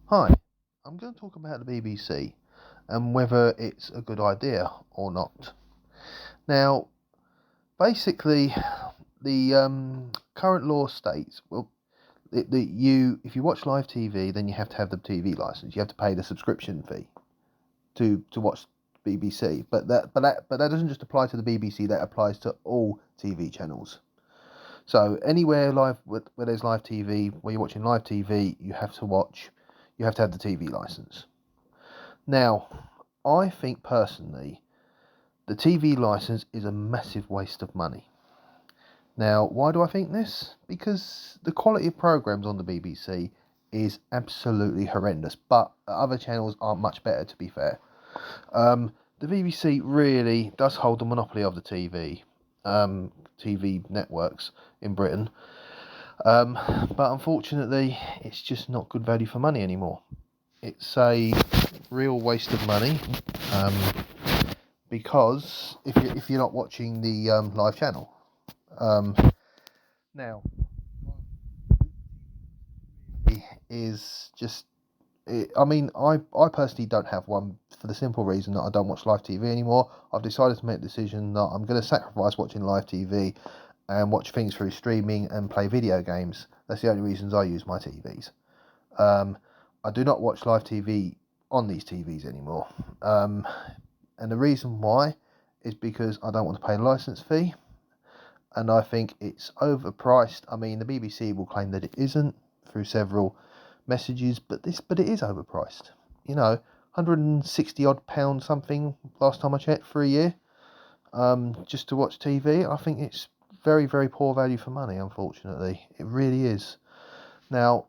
Hi, I'm going to talk about the BBC and whether it's a good idea or not. Now, basically, the current law states, well, that if you watch live TV, then you have to have the TV license. You have to pay the subscription fee to watch BBC. But that doesn't just apply to the BBC. That applies to all TV channels. So anywhere where there's live TV, where you're watching live TV, you have to have the TV license. Now, I think personally, the TV license is a massive waste of money. Now, why do I think this? Because the quality of programmes on the BBC is absolutely horrendous, but other channels aren't much better, to be fair. The BBC really does hold the monopoly of the TV networks in Britain, but unfortunately, it's just not good value for money anymore. It's a real waste of money, because if you're not watching the live channel, now is just. I mean, I personally don't have one for the simple reason that I don't watch live TV anymore. I've decided to make the decision that I'm going to sacrifice watching live TV and watch things through streaming and play video games. That's the only reasons I use my TVs. I do not watch live TV on these TVs anymore. And the reason why is because I don't want to pay a license fee, and I think it's overpriced. I mean, the BBC will claim that it isn't through several messages, but it is overpriced. 160 odd pounds something last time I checked for a year, just to watch TV. I think it's very, very poor value for money. Unfortunately, it really is. Now,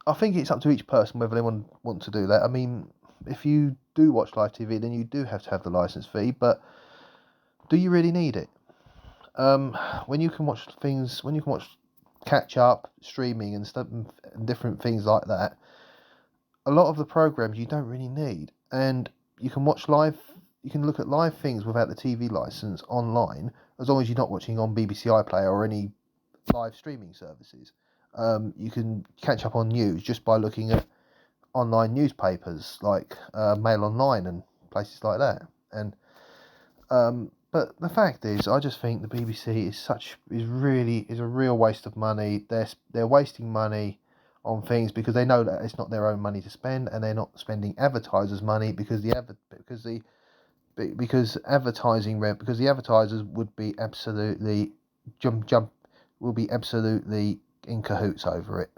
I think it's up to each person whether they want to do that. I mean, if you do watch live TV, then you do have to have the license fee, but do you really need it? When you can watch catch up, streaming and stuff and different things like that, a lot of the programs you don't really need, and you can look at live things without the TV license online, as long as you're not watching on BBC iPlayer or any live streaming services. You can catch up on news just by looking at online newspapers like Mail Online and places like that. And but the fact is, I just think the BBC is a real waste of money. They're wasting money on things because they know that it's not their own money to spend, and they're not spending advertisers' money because the advertisers would be absolutely in cahoots over it.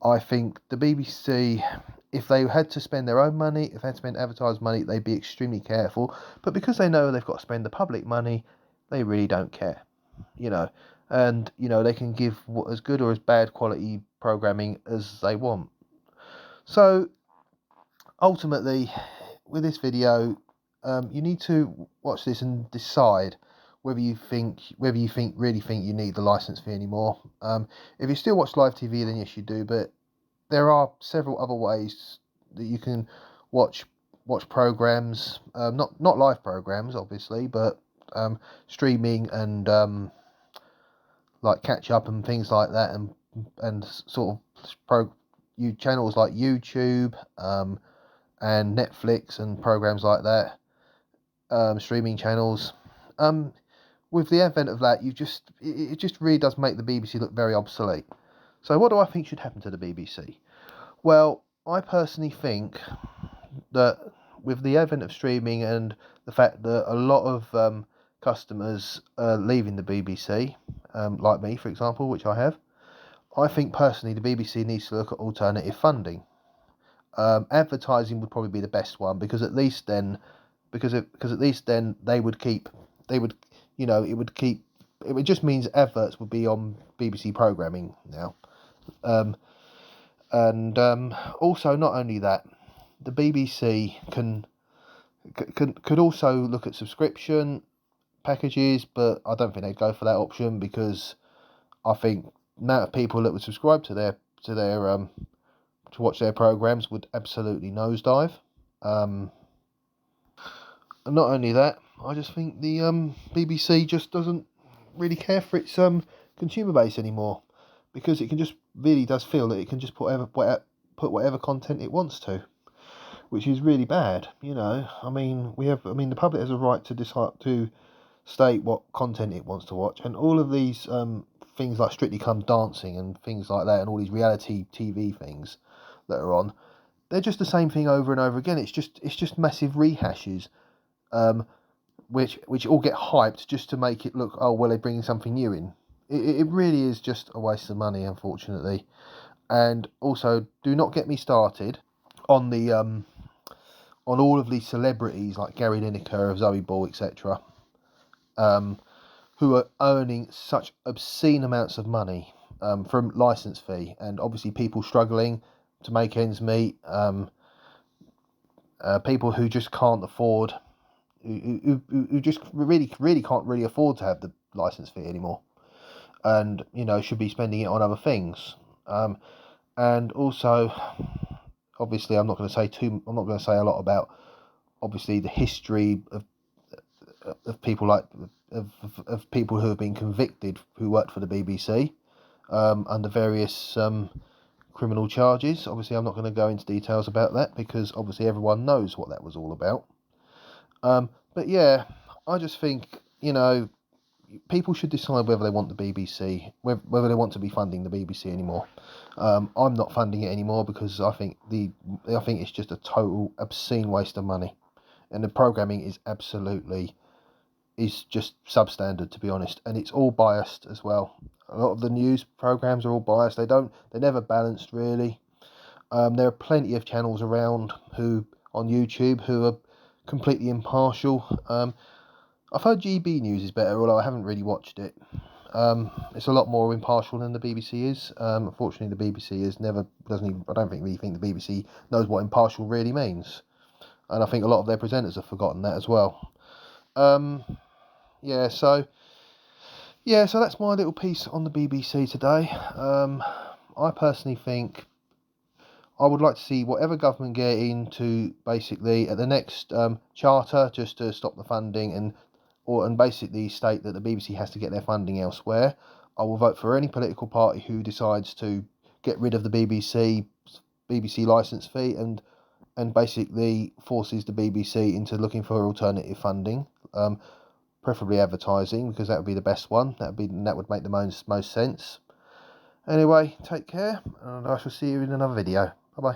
I think the BBC, if they had to spend their own money, if they had to spend advertisers' money, they'd be extremely careful. But because they know they've got to spend the public money, they really don't care, you know. And they can give as good or as bad quality programming as they want. So ultimately, with this video, you need to watch this and decide whether you really think you need the license fee anymore. If you still watch live TV, then yes, you do. But there are several other ways that you can watch programs. Not live programs, obviously, but streaming and like catch up and things like that, and sort of channels like YouTube and Netflix and programs like that, streaming channels. With the advent of that, it just really does make the BBC look very obsolete. So what do I think should happen to the BBC? Well, I personally think that with the advent of streaming and the fact that a lot of customers are leaving the BBC, like me, for example, which I have, I think personally the BBC needs to look at alternative funding. Advertising would probably be the best one because at least then, they would keep, it would just means adverts would be on BBC programming now. And also, not only that, the BBC could also look at subscription packages, but I don't think they'd go for that option because I think the amount of people that would subscribe to watch their programs would absolutely nosedive. And not only that, I just think the BBC just doesn't really care for its consumer base anymore, because it can just really does feel that it can just put put whatever content it wants to, which is really bad. You know, I mean, the public has a right to decide to state what content it wants to watch, and all of these things like Strictly Come Dancing and things like that, and all these reality TV things that are on, they're just the same thing over and over again. It's just massive rehashes, which all get hyped just to make it look, oh well, they're bringing something new in. It really is just a waste of money, unfortunately. And also, do not get me started on the on all of these celebrities like Gary Lineker, Zoe Ball, etc., who are earning such obscene amounts of money from license fee, and obviously people struggling to make ends meet, people who just can't afford, who just really can't really afford to have the license fee anymore, and should be spending it on other things. And also, obviously, I'm not going to say a lot about obviously the history of people like of people who have been convicted who worked for the BBC under various criminal charges. Obviously, I'm not going to go into details about that because obviously everyone knows what that was all about. But yeah, I just think people should decide whether they want the BBC, whether they want to be funding the BBC anymore. I'm not funding it anymore because I think it's just a total obscene waste of money, and the programming is just substandard, to be honest, and it's all biased as well. A lot of the news programs are all biased. They're never balanced really. There are plenty of channels around on YouTube who are completely impartial. I've heard GB News is better, although I haven't really watched it. It's a lot more impartial than the BBC is. Unfortunately, the BBC I don't really think the BBC knows what impartial really means, and I think a lot of their presenters have forgotten that as well. Yeah, so that's my little piece on the BBC today. I personally think I would like to see whatever government get into basically at the next charter, just to stop the funding and basically state that the BBC has to get their funding elsewhere. I will vote for any political party who decides to get rid of the BBC licence fee and basically forces the BBC into looking for alternative funding. Preferably advertising, because that would be the best one. That would make the most sense. Anyway, take care, and I shall see you in another video. Bye bye.